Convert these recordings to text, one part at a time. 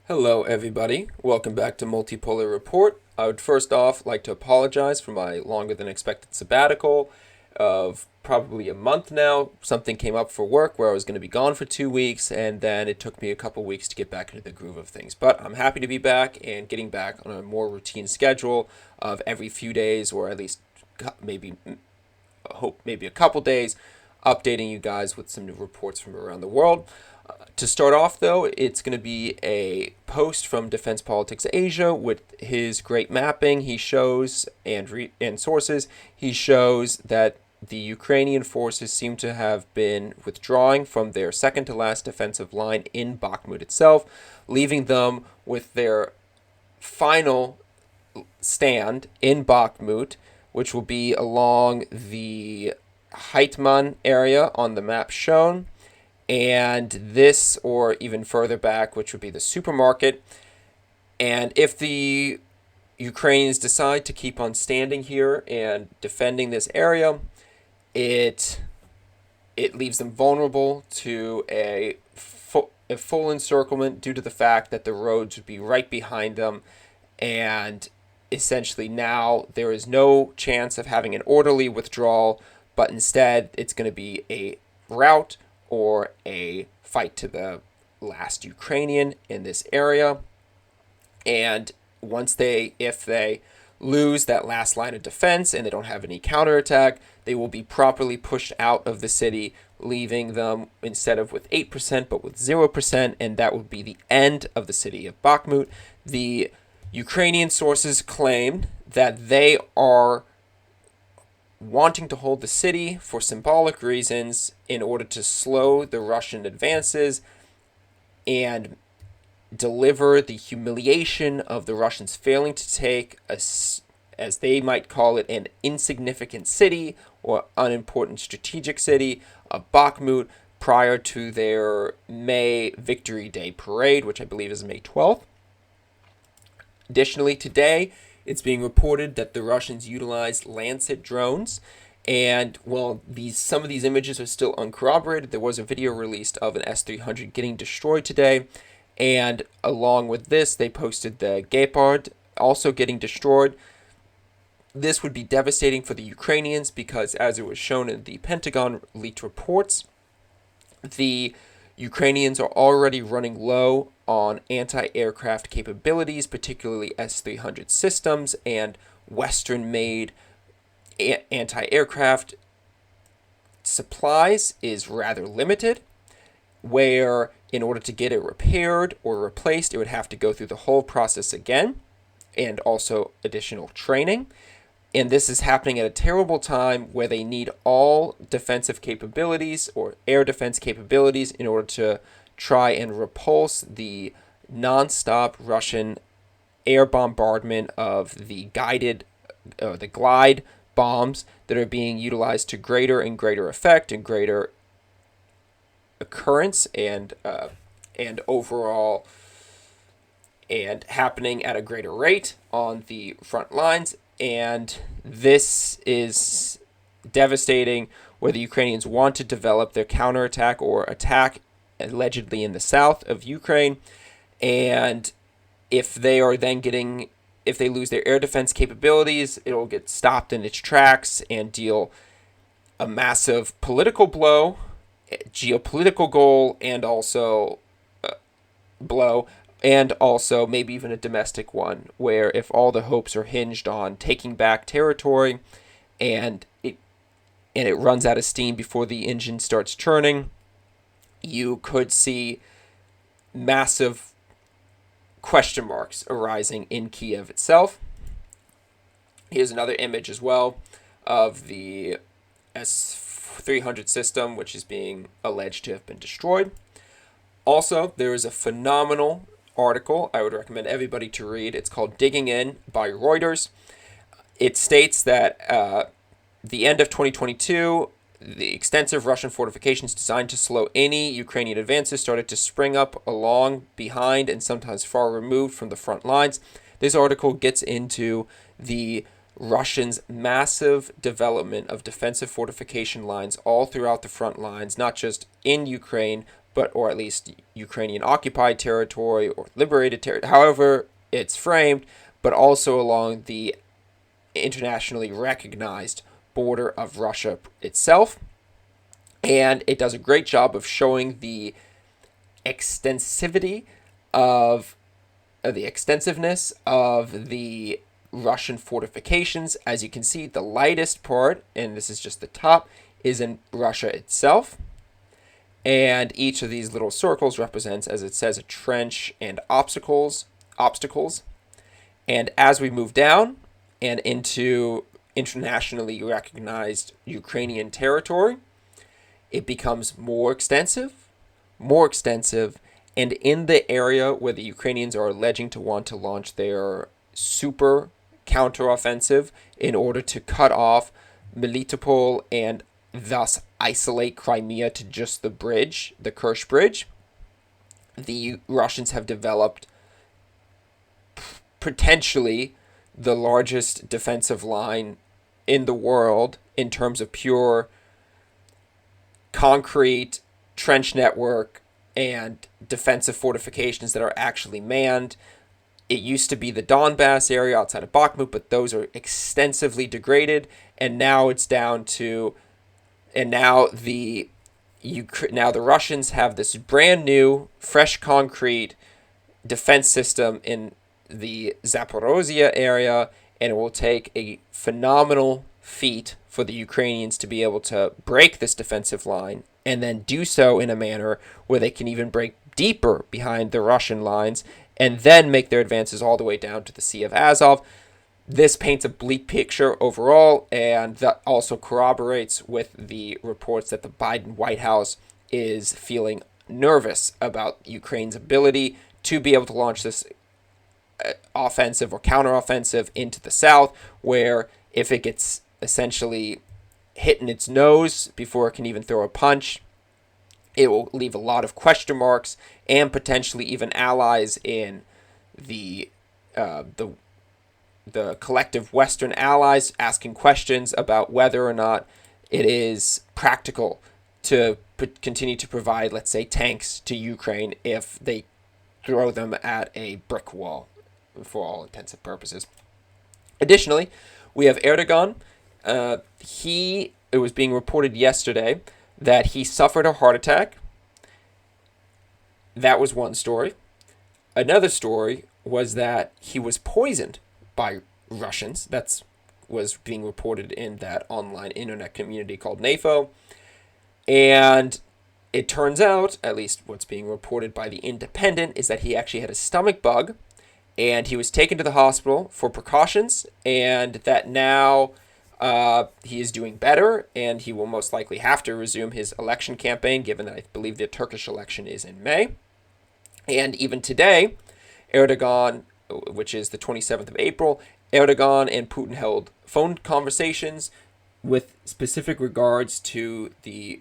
Hello, everybody. Welcome back to Multipolar Report. I would first off like to apologize for my longer than expected sabbatical of probably a month now. Something came up for work where I was going to be gone for 2 weeks, and then it took me a couple weeks to get back into the groove of things. But I'm happy to be back and getting back on a more routine schedule of every few days, or at least maybe, hope maybe a couple days, updating you guys with some new reports from around the world. To start off, though, it's going to be a post from Defense Politics Asia with his great mapping. He shows and sources. He shows that the Ukrainian forces seem to have been withdrawing from their second to last defensive line in Bakhmut itself, leaving them with their final stand in Bakhmut, which will be along the Heitman area on the map shown, and this, or even further back, which would be the supermarket. And if the Ukrainians decide to keep on standing here and defending this area, it leaves them vulnerable to a full encirclement due to the fact that the roads would be right behind them, and essentially now there is no chance of having an orderly withdrawal, but instead it's going to be a rout or a fight to the last Ukrainian in this area. And if they lose that last line of defense and they don't have any counterattack, they will be properly pushed out of the city, leaving them instead of with 8%, but with 0%, and that would be the end of the city of Bakhmut. The Ukrainian sources claim that they are wanting to hold the city for symbolic reasons in order to slow the Russian advances and deliver the humiliation of the Russians failing to take as they might call it, an insignificant city or unimportant strategic city of Bakhmut prior to their May Victory Day parade, which I believe is May 12th. Additionally, today, it's being reported that the Russians utilized Lancet drones, and while some of these images are still uncorroborated, there was a video released of an S-300 getting destroyed today, and along with this, they posted the Gepard also getting destroyed. This would be devastating for the Ukrainians because, as it was shown in the Pentagon leaked reports, the Ukrainians are already running low on anti-aircraft capabilities, particularly S-300 systems, and Western-made anti-aircraft supplies is rather limited, where in order to get it repaired or replaced, it would have to go through the whole process again, and also additional training. And this is happening at a terrible time where they need all defensive capabilities or air defense capabilities in order to try and repulse the nonstop Russian air bombardment of the glide bombs that are being utilized to greater and greater effect and greater occurrence and overall, and happening at a greater rate on the front lines. And this is devastating where the Ukrainians want to develop their counterattack or attack allegedly in the south of Ukraine. And if they lose their air defense capabilities, it'll get stopped in its tracks and deal a massive political blow, geopolitical goal, and also blow, and also maybe even a domestic one, where if all the hopes are hinged on taking back territory and it runs out of steam before the engine starts churning, you could see massive question marks arising in Kiev itself. Here's another image as well of the S-300 system, which is being alleged to have been destroyed. Also, there is a phenomenal article I would recommend everybody to read. It's called Digging In by Reuters. It states that the end of 2022, the extensive Russian fortifications designed to slow any Ukrainian advances started to spring up along, behind, and sometimes far removed from the front lines. This article gets into the Russians' massive development of defensive fortification lines all throughout the front lines, not just in Ukraine, or at least Ukrainian occupied territory or liberated territory, however it's framed, but also along the internationally recognized border of Russia itself. And it does a great job of showing the extensivity of the extensiveness of the Russian fortifications. As you can see, the lightest part, and this is just the top, is in Russia itself. And each of these little circles represents, as it says, a trench and obstacles. And as we move down and into internationally recognized Ukrainian territory, it becomes more extensive, and in the area where the Ukrainians are alleging to want to launch their super counteroffensive in order to cut off Melitopol and thus isolate Crimea to just the bridge, the Kerch Bridge, the Russians have developed potentially the largest defensive line in the world in terms of pure concrete trench network and defensive fortifications that are actually manned. It used to be the Donbass area outside of Bakhmut, but those are extensively degraded, and now it's down to, and now the Russians have this brand new, fresh concrete defense system in the Zaporozhye area, and it will take a phenomenal feat for the Ukrainians to be able to break this defensive line and then do so in a manner where they can even break deeper behind the Russian lines and then make their advances all the way down to the Sea of Azov. This paints a bleak picture overall, and that also corroborates with the reports that the Biden White House is feeling nervous about Ukraine's ability to be able to launch this offensive or counteroffensive into the south, where if it gets essentially hit in its nose before it can even throw a punch, it will leave a lot of question marks and potentially even allies in the collective Western allies asking questions about whether or not it is practical to continue to provide, let's say, tanks to Ukraine if they throw them at a brick wall, for all intents and purposes. Additionally, we have Erdogan. It was being reported yesterday that he suffered a heart attack. That was one story. Another story was that he was poisoned by Russians. That was being reported in that online internet community called NAFO. And it turns out, at least what's being reported by The Independent, is that he actually had a stomach bug, and he was taken to the hospital for precautions, and that now he is doing better, and he will most likely have to resume his election campaign, given that I believe the Turkish election is in May. And even today, Erdogan, which is the 27th of April, Erdogan and Putin held phone conversations with specific regards to the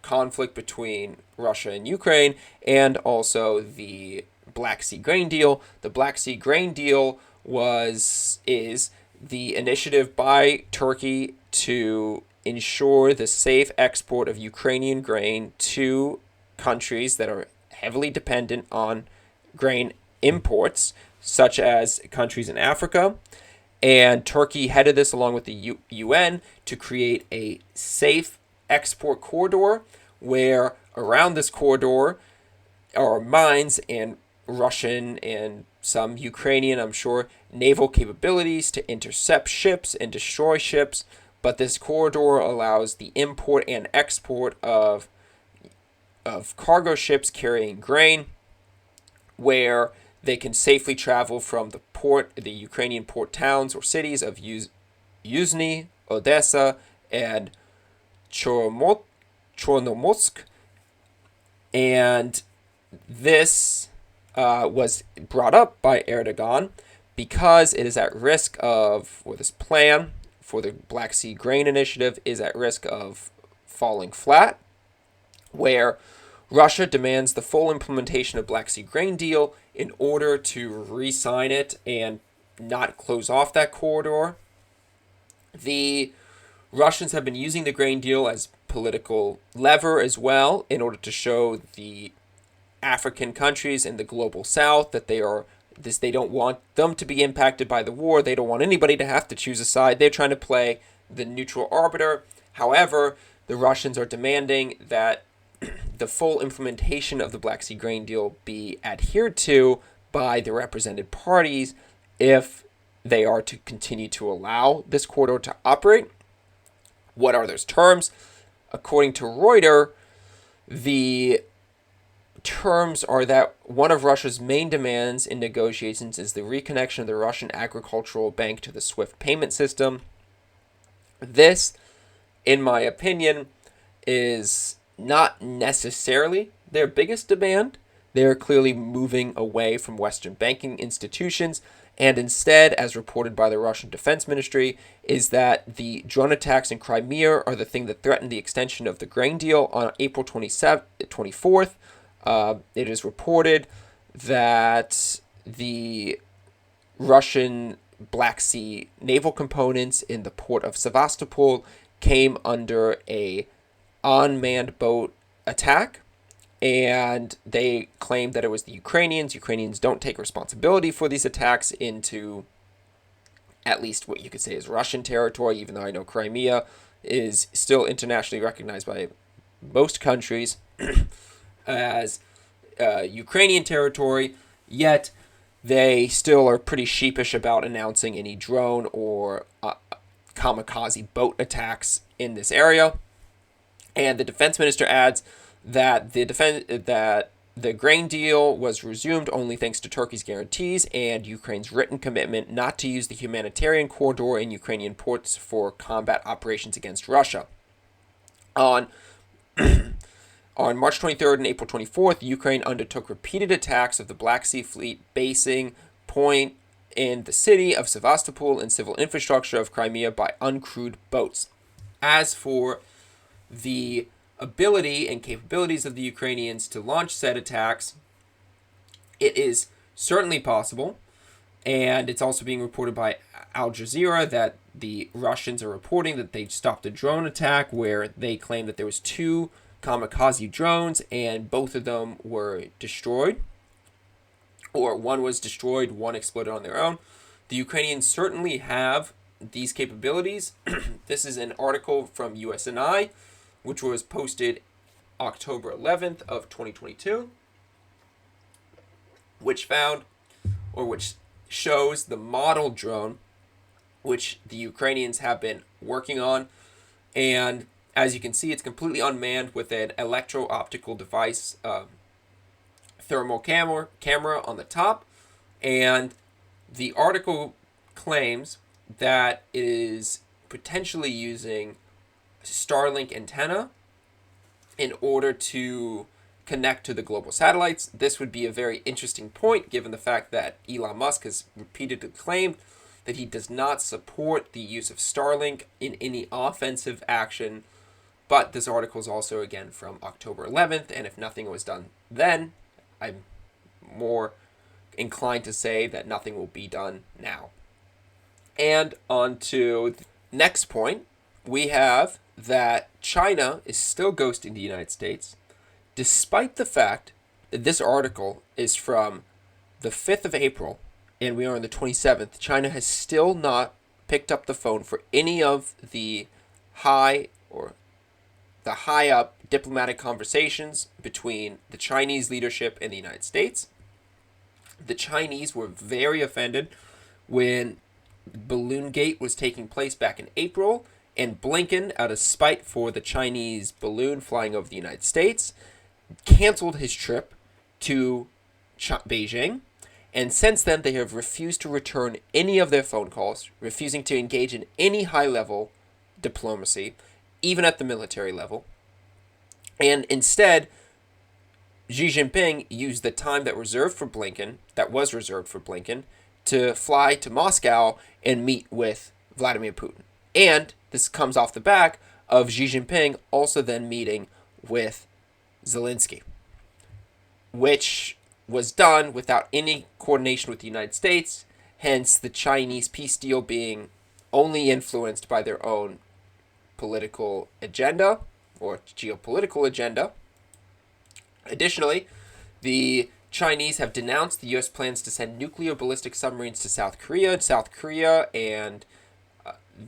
conflict between Russia and Ukraine, and also the Black Sea grain deal. The Black Sea grain deal is the initiative by Turkey to ensure the safe export of Ukrainian grain to countries that are heavily dependent on grain imports, such as countries in Africa. And Turkey headed this along with the UN to create a safe export corridor, where around this corridor are mines and Russian and some Ukrainian, I'm sure, naval capabilities to intercept ships and destroy ships. But this corridor allows the import and export of cargo ships carrying grain, where they can safely travel from the Ukrainian port towns or cities of Yuzhny, Odessa, and Chornomorsk. And this was brought up by Erdogan because it is at risk of, or this plan for the Black Sea Grain Initiative is at risk of falling flat, where Russia demands the full implementation of Black Sea Grain Deal in order to re-sign it and not close off that corridor. The Russians have been using the grain deal as political lever as well in order to show the African countries in the global south that they don't want them to be impacted by the war. They don't want anybody to have to choose a side. They're trying to play the neutral arbiter. However, the Russians are demanding that the full implementation of the Black Sea grain deal be adhered to by the represented parties if they are to continue to allow this corridor to operate. What are those terms? According to Reuters, the terms are that one of Russia's main demands in negotiations is the reconnection of the Russian Agricultural Bank to the SWIFT payment system. This, in my opinion, is not necessarily their biggest demand. They're clearly moving away from Western banking institutions, and instead, as reported by the Russian Defense Ministry, is that the drone attacks in Crimea are the thing that threatened the extension of the grain deal on April 24th. It is reported that the Russian Black Sea naval components in the port of Sevastopol came under a unmanned boat attack, and they claimed that it was the Ukrainians. Ukrainians don't take responsibility for these attacks into at least what you could say is Russian territory, even though I know Crimea is still internationally recognized by most countries as Ukrainian territory, yet they still are pretty sheepish about announcing any drone or kamikaze boat attacks in this area. And the defense minister adds that the grain deal was resumed only thanks to Turkey's guarantees and Ukraine's written commitment not to use the humanitarian corridor in Ukrainian ports for combat operations against Russia. On March 23rd and April 24th, Ukraine undertook repeated attacks of the Black Sea Fleet basing point in the city of Sevastopol and civil infrastructure of Crimea by uncrewed boats. As for the ability and capabilities of the Ukrainians to launch said attacks, it is certainly possible, and it's also being reported by Al Jazeera that the Russians are reporting that they stopped a drone attack where they claim that there was 2 kamikaze drones and both of them were destroyed, or one was destroyed, one exploded on their own. The Ukrainians certainly have these capabilities. This is an article from USNI, which was posted October 11th of 2022, which shows the model drone which the Ukrainians have been working on. And as you can see, it's completely unmanned with an electro-optical device, thermal camera on the top. And the article claims that it is potentially using Starlink antenna in order to connect to the global satellites. This would be a very interesting point given the fact that Elon Musk has repeatedly claimed that he does not support the use of Starlink in any offensive action. But this article is also, again, from October 11th, and if nothing was done then, I'm more inclined to say that nothing will be done now. And on to the next point, we have that China is still ghosting the United States, despite the fact that this article is from the 5th of April, and we are on the 27th. China has still not picked up the phone for any of the high up diplomatic conversations between the Chinese leadership and the United States. The Chinese were very offended when Balloon Gate was taking place back in April, and Blinken, out of spite for the Chinese balloon flying over the United States, canceled his trip to Beijing. And since then, they have refused to return any of their phone calls, refusing to engage in any high-level diplomacy, even at the military level. And instead, Xi Jinping used the time that was reserved for Blinken, to fly to Moscow and meet with Vladimir Putin. And this comes off the back of Xi Jinping also then meeting with Zelensky, which was done without any coordination with the United States, hence the Chinese peace deal being only influenced by their own political agenda or geopolitical agenda. Additionally, the Chinese have denounced the U.S. plans to send nuclear ballistic submarines to South Korea. South Korea and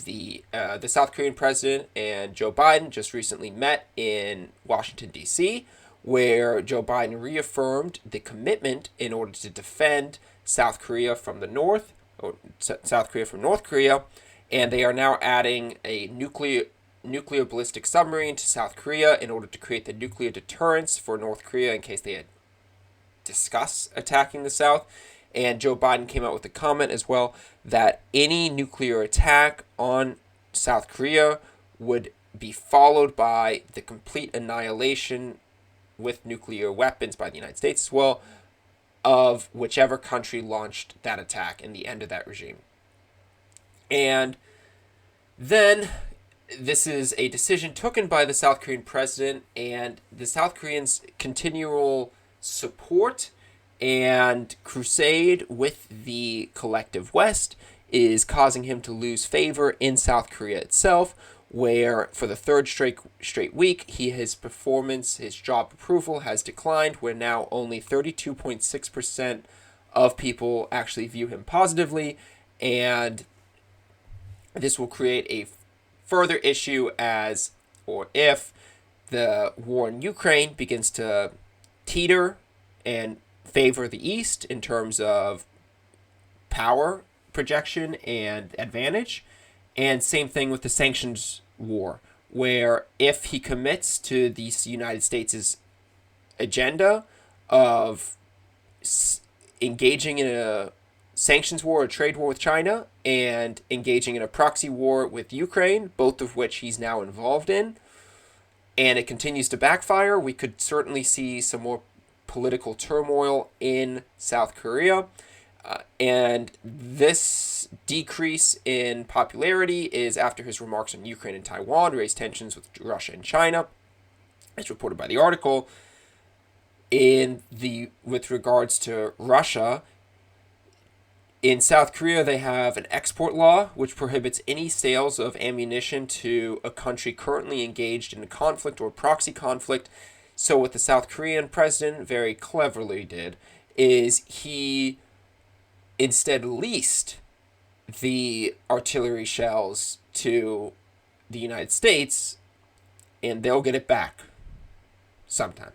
the South Korean president and Joe Biden just recently met in Washington, D.C., where Joe Biden reaffirmed the commitment in order to defend South Korea from the north, or South Korea from North Korea, and they are now adding a nuclear ballistic submarine to South Korea in order to create the nuclear deterrence for North Korea in case they discuss attacking the South. And Joe Biden came out with a comment as well that any nuclear attack on South Korea would be followed by the complete annihilation with nuclear weapons by the United States as well of whichever country launched that attack and the end of that regime. And then this is a decision taken by the South Korean president, and the South Koreans' continual support and crusade with the collective West is causing him to lose favor in South Korea itself, where for the third straight week, his job approval has declined, where now only 32.6% of people actually view him positively, and this will create a further issue if the war in Ukraine begins to teeter and favor the East in terms of power projection and advantage. And same thing with the sanctions war, where if he commits to the United States' agenda of engaging in a sanctions war, a trade war with China, and engaging in a proxy war with Ukraine, both of which he's now involved in, and it continues to backfire, we could certainly see some more political turmoil in South Korea. And this decrease in popularity is after his remarks on Ukraine and Taiwan raised tensions with Russia and China, as reported by the article. With regards to Russia, in South Korea, they have an export law which prohibits any sales of ammunition to a country currently engaged in a conflict or proxy conflict. So what the South Korean president very cleverly did is he instead leased the artillery shells to the United States, and they'll get it back sometime.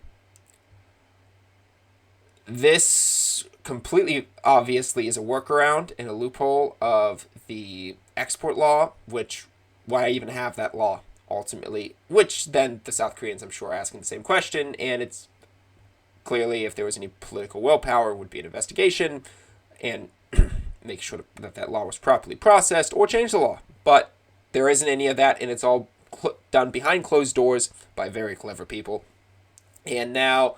This completely obviously is a workaround and a loophole of the export law, why even have that law ultimately, which then the South Koreans, I'm sure, are asking the same question, and it's clearly, if there was any political willpower, would be an investigation and make sure that law was properly processed or change the law. But there isn't any of that, and it's all done behind closed doors by very clever people. And now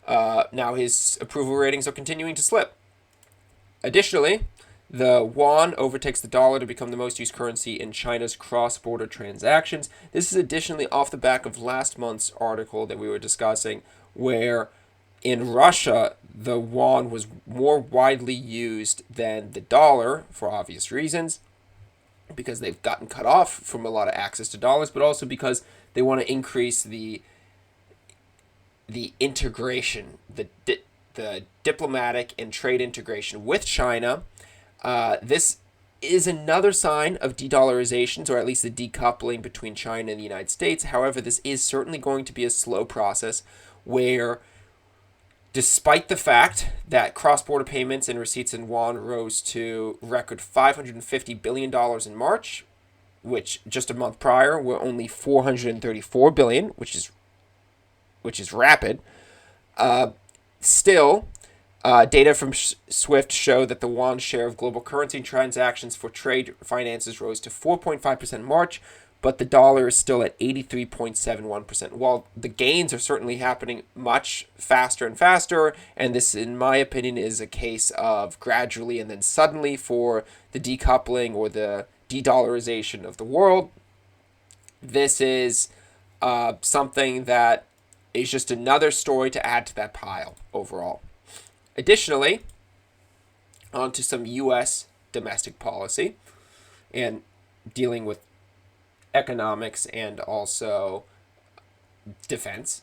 his approval ratings are continuing to slip. Additionally, the won overtakes the dollar to become the most used currency in China's cross-border transactions. This is additionally off the back of last month's article that we were discussing, where in Russia, the won was more widely used than the dollar for obvious reasons, because they've gotten cut off from a lot of access to dollars, but also because they want to increase the integration, the diplomatic and trade integration with China. This is another sign of de-dollarizations, or at least the decoupling between China and the United States. However, this is certainly going to be a slow process where, despite the fact that cross-border payments and receipts in won rose to record $550 billion in March, which just a month prior were only $434 billion, which is rapid, still, data from SWIFT show that the won share of global currency transactions for trade finances rose to 4.5% in March, but the dollar is still at 83.71%. While the gains are certainly happening much faster and faster, and this, in my opinion, is a case of gradually and then suddenly for the decoupling or the de-dollarization of the world, this is something that is just another story to add to that pile overall. Additionally, on to some U.S. domestic policy and dealing with economics and also defense.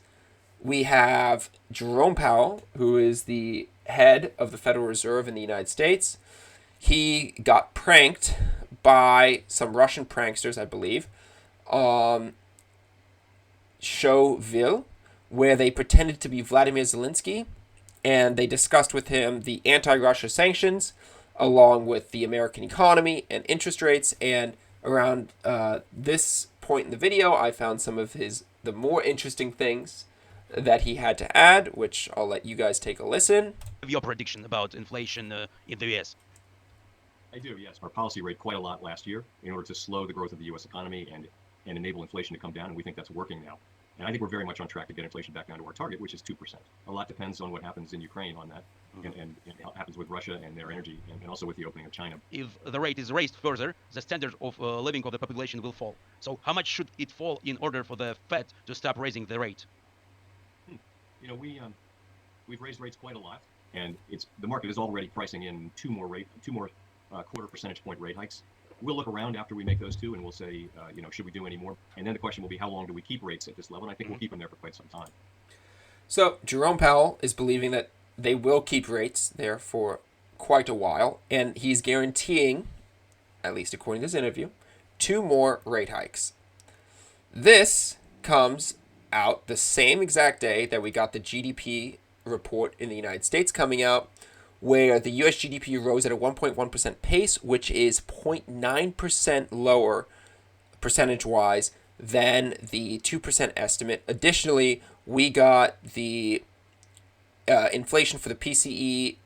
We have Jerome Powell, who is the head of the Federal Reserve in the United States. He got pranked by some Russian pranksters, I believe, Showville, where they pretended to be Vladimir Zelensky, and they discussed with him the anti-Russia sanctions, along with the American economy and interest rates. And around this point in the video, I found some of the more interesting things that he had to add, which I'll let you guys take a listen. Your prediction about inflation in the U.S. I do, yes. Our policy rate quite a lot last year in order to slow the growth of the U.S. economy and enable inflation to come down, and we think that's working now. And I think we're very much on track to get inflation back down to our target, which is 2%. A lot depends on what happens in Ukraine on that, and what happens with Russia and their energy, and also with the opening of China. If the rate is raised further, the standard of living of the population will fall. So how much should it fall in order for the Fed to stop raising the rate? You know, we've raised rates quite a lot, and the market is already pricing in two more quarter percentage point rate hikes. We'll look around after we make those two, and we'll say, should we do any more? And then the question will be, how long do we keep rates at this level? And I think we'll keep them there for quite some time. So Jerome Powell is believing that they will keep rates there for quite a while, and he's guaranteeing, at least according to this interview, 2 more rate hikes. This comes out the same exact day that we got the GDP report in the United States coming out, where the US GDP rose at a 1.1% pace, which is 0.9% lower percentage-wise than the 2% estimate. Additionally, we got the inflation for the PCE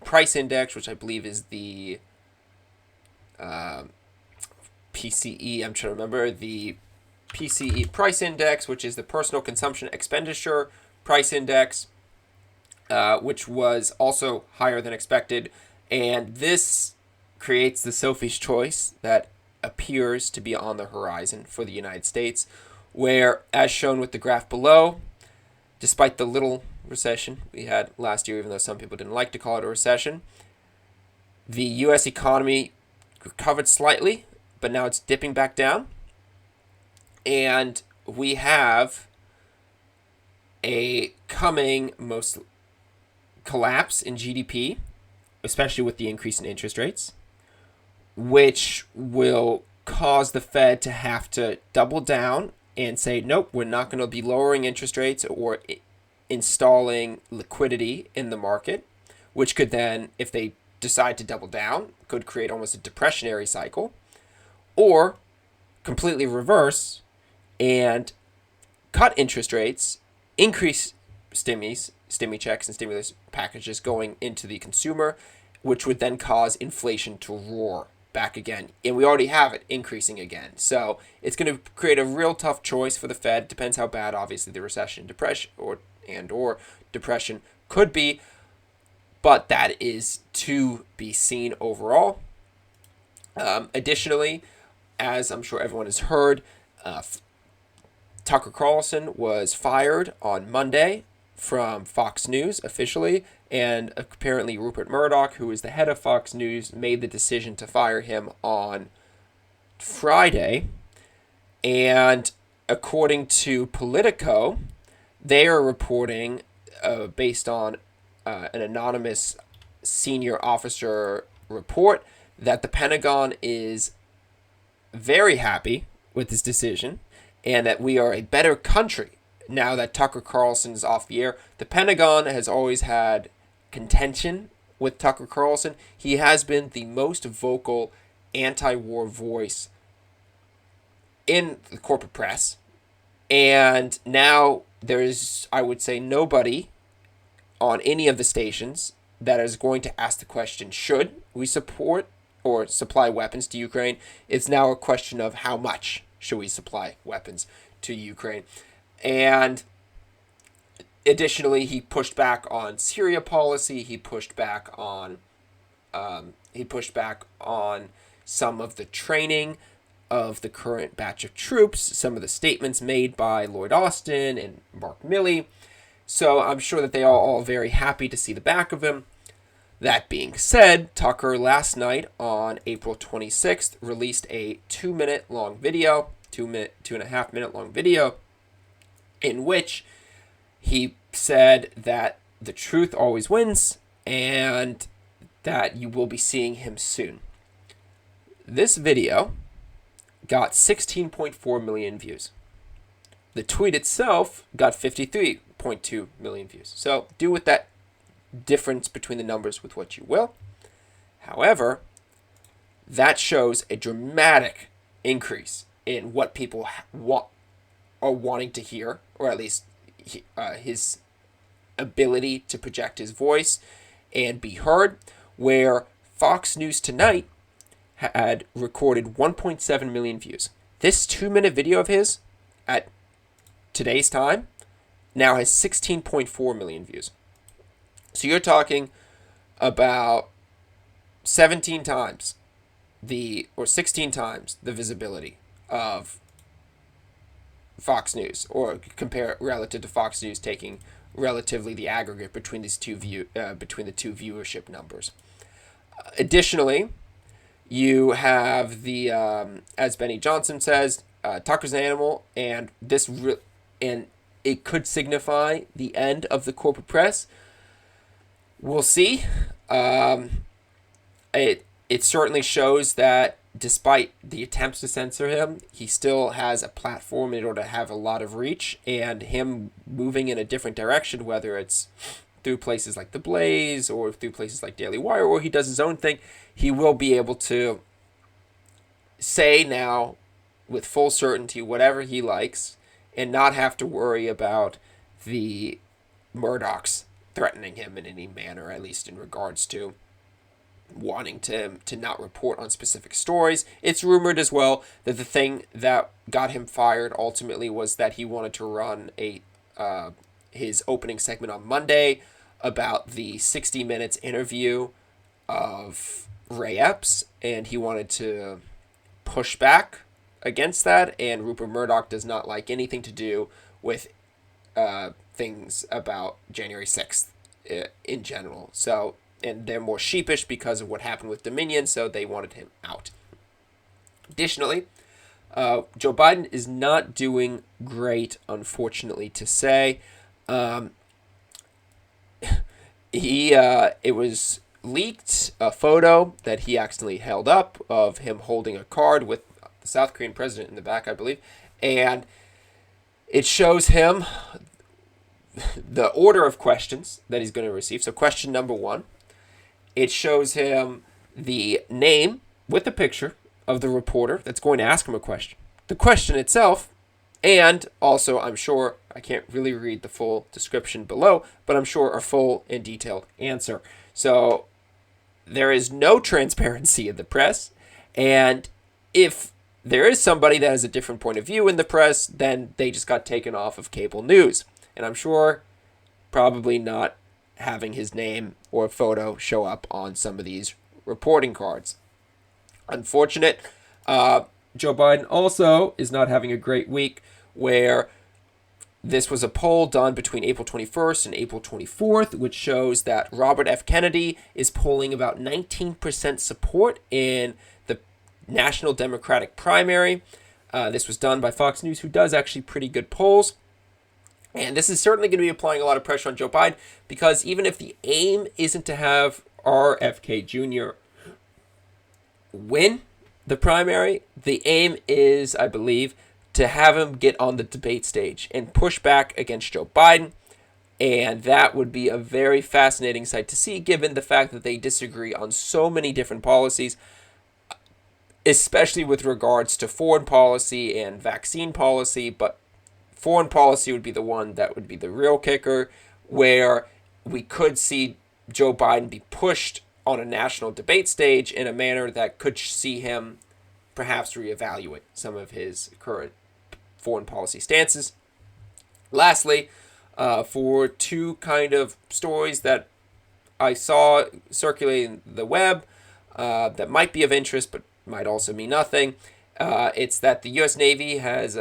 price index, which I believe is the PCE, I'm trying to remember, the PCE price index, which is the personal consumption expenditure price index, which was also higher than expected. And this creates the Sophie's choice that appears to be on the horizon for the United States, where, as shown with the graph below, despite the little recession we had last year, even though some people didn't like to call it a recession, the U.S. economy recovered slightly, but now it's dipping back down. And we have a coming collapse in GDP, especially with the increase in interest rates, which will cause the Fed to have to double down and say, nope, we're not going to be lowering interest rates or installing liquidity in the market, which could then, if they decide to double down, could create almost a depressionary cycle, or completely reverse and cut interest rates, increase stimmy checks and stimulus packages going into the consumer, which would then cause inflation to roar back again. And we already have it increasing again. So it's going to create a real tough choice for the Fed. Depends how bad, obviously, the recession, depression, or depression could be. But that is to be seen overall. Additionally, as I'm sure everyone has heard, Tucker Carlson was fired on Monday from Fox News officially, and apparently Rupert Murdoch, who is the head of Fox News, made the decision to fire him on Friday. And according to Politico, they are reporting, based on an anonymous senior officer report, that the Pentagon is very happy with this decision and that we are a better country now that Tucker Carlson is off the air. The Pentagon has always had contention with Tucker Carlson. He has been the most vocal anti-war voice in the corporate press. And now there is, I would say, nobody on any of the stations that is going to ask the question, should we support or supply weapons to Ukraine? It's now a question of how much should we supply weapons to Ukraine. And additionally, he pushed back on Syria policy. He pushed back on some of the training of the current batch of troops, some of the statements made by Lloyd Austin and Mark Milley. So I'm sure that they are all very happy to see the back of him. That being said, Tucker last night on April 26th released a 2-minute long video two and a half minute long video, in which he said that the truth always wins and that you will be seeing him soon. This video got 16.4 million views. The tweet itself got 53.2 million views. So do with that difference between the numbers with what you will. However, that shows a dramatic increase in what people are wanting to hear, or at least his ability to project his voice and be heard, where Fox News Tonight had recorded 1.7 million views. This 2-minute video of his at today's time now has 16.4 million views. So you're talking about 16 times the visibility of Fox News, or compare it relative to Fox News taking relatively the aggregate between these between the two viewership numbers. Additionally, you have the as Benny Johnson says, Tucker's an animal, and and it could signify the end of the corporate press. We'll see. It certainly shows that despite the attempts to censor him, he still has a platform in order to have a lot of reach, and him moving in a different direction, whether it's through places like The Blaze or through places like Daily Wire, or he does his own thing, he will be able to say now with full certainty whatever he likes and not have to worry about the Murdochs threatening him in any manner, at least in regards to wanting to not report on specific stories. It's rumored as well that the thing that got him fired ultimately was that he wanted to run his opening segment on Monday about the 60 Minutes interview of Ray Epps, and he wanted to push back against that, and Rupert Murdoch does not like anything to do with things about January 6th in general. So, and they're more sheepish because of what happened with Dominion, so they wanted him out. Additionally, Joe Biden is not doing great, unfortunately to say. It was leaked, a photo that he accidentally held up of him holding a card with the South Korean president in the back, I believe, and it shows him the order of questions that he's going to receive. So question number 1, it shows him the name with the picture of the reporter that's going to ask him a question, the question itself, and also, I'm sure, I can't really read the full description below, but I'm sure a full and detailed answer. So there is no transparency in the press, and if there is somebody that has a different point of view in the press, then they just got taken off of cable news. And I'm sure probably not having his name or photo show up on some of these reporting cards. Unfortunate. Joe Biden also is not having a great week, where this was a poll done between April 21st and April 24th, which shows that Robert F. Kennedy is polling about 19% support in the National Democratic primary. This was done by Fox News, who does actually pretty good polls. And this is certainly going to be applying a lot of pressure on Joe Biden, because even if the aim isn't to have RFK Jr. win the primary, the aim is, I believe, to have him get on the debate stage and push back against Joe Biden. And that would be a very fascinating sight to see, given the fact that they disagree on so many different policies, especially with regards to foreign policy and vaccine policy. But foreign policy would be the one that would be the real kicker, where we could see Joe Biden be pushed on a national debate stage in a manner that could see him perhaps reevaluate some of his current foreign policy stances. Lastly, for two kind of stories that I saw circulating the web that might be of interest but might also mean nothing. It's that the U.S. Navy has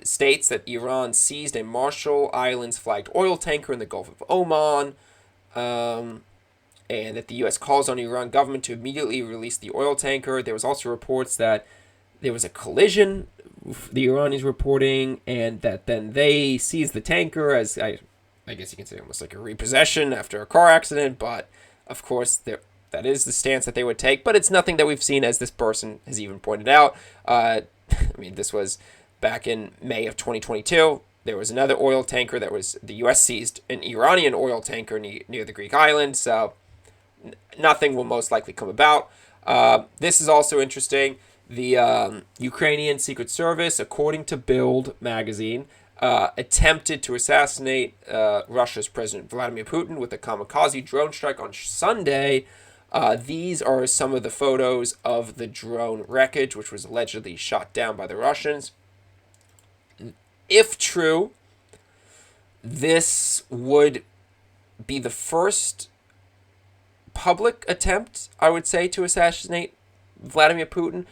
states that Iran seized a Marshall Islands flagged oil tanker in the Gulf of Oman, and that the U.S. calls on the Iran government to immediately release the oil tanker. There was also reports that there was a collision, the Iranians reporting, and that then they seized the tanker as, I guess you can say, almost like a repossession after a car accident. But of course, that is the stance that they would take. But it's nothing that we've seen, as this person has even pointed out. I mean, this was back in May of 2022. There was another oil tanker that was, the U.S. seized an Iranian oil tanker near the Greek island. So nothing will most likely come about. This is also interesting. The Ukrainian Secret Service, according to Build magazine, attempted to assassinate Russia's President Vladimir Putin with a kamikaze drone strike on Sunday. These are some of the photos of the drone wreckage, which was allegedly shot down by the Russians. If true, this would be the first public attempt, I would say, to assassinate Vladimir Putin,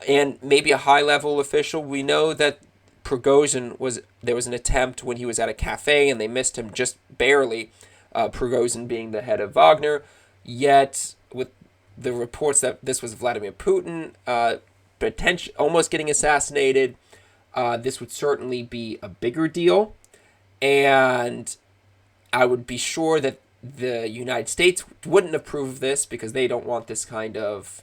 and maybe a high-level official. We know that there was an attempt when he was at a cafe and they missed him just barely, Prigozhin being the head of Wagner. Yet, with the reports that this was Vladimir Putin almost getting assassinated, this would certainly be a bigger deal. And I would be sure that the United States wouldn't approve of this, because they don't want this kind of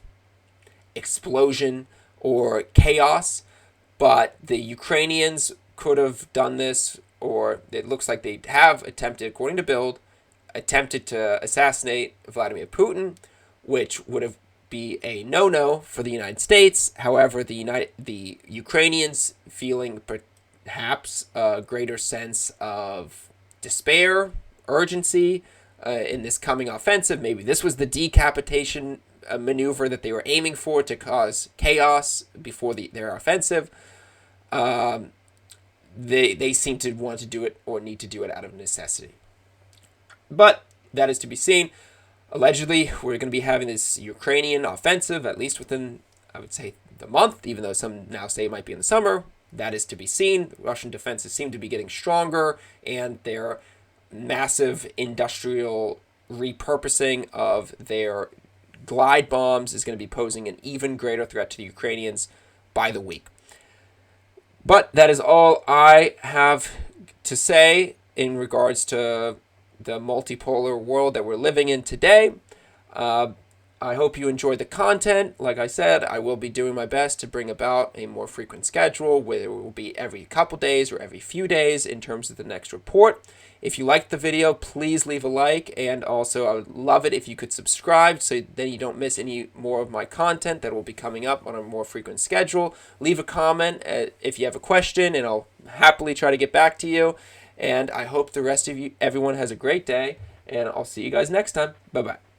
explosion or chaos. But the Ukrainians could have done this, or it looks like they have attempted, according to Build, attempted to assassinate Vladimir Putin, which would have be a no-no for the United States. However, the Ukrainians, feeling perhaps a greater sense of despair, urgency in this coming offensive. Maybe this was the decapitation maneuver that they were aiming for to cause chaos before their offensive. They seem to want to do it, or need to do it, out of necessity. But that is to be seen. Allegedly, we're going to be having this Ukrainian offensive, at least within, I would say, the month, even though some now say it might be in the summer. That is to be seen. The Russian defenses seem to be getting stronger, and their massive industrial repurposing of their glide bombs is going to be posing an even greater threat to the Ukrainians by the week. But that is all I have to say in regards to the multipolar world that we're living in today. I hope you enjoyed the content. Like I said, I will be doing my best to bring about a more frequent schedule, whether it will be every couple days or every few days in terms of the next report. If you liked the video, please leave a like, and also I would love it if you could subscribe, so then you don't miss any more of my content that will be coming up on a more frequent schedule. Leave a comment if you have a question, and I'll happily try to get back to you. And I hope the rest of everyone has a great day, and I'll see you guys next time. Bye-bye.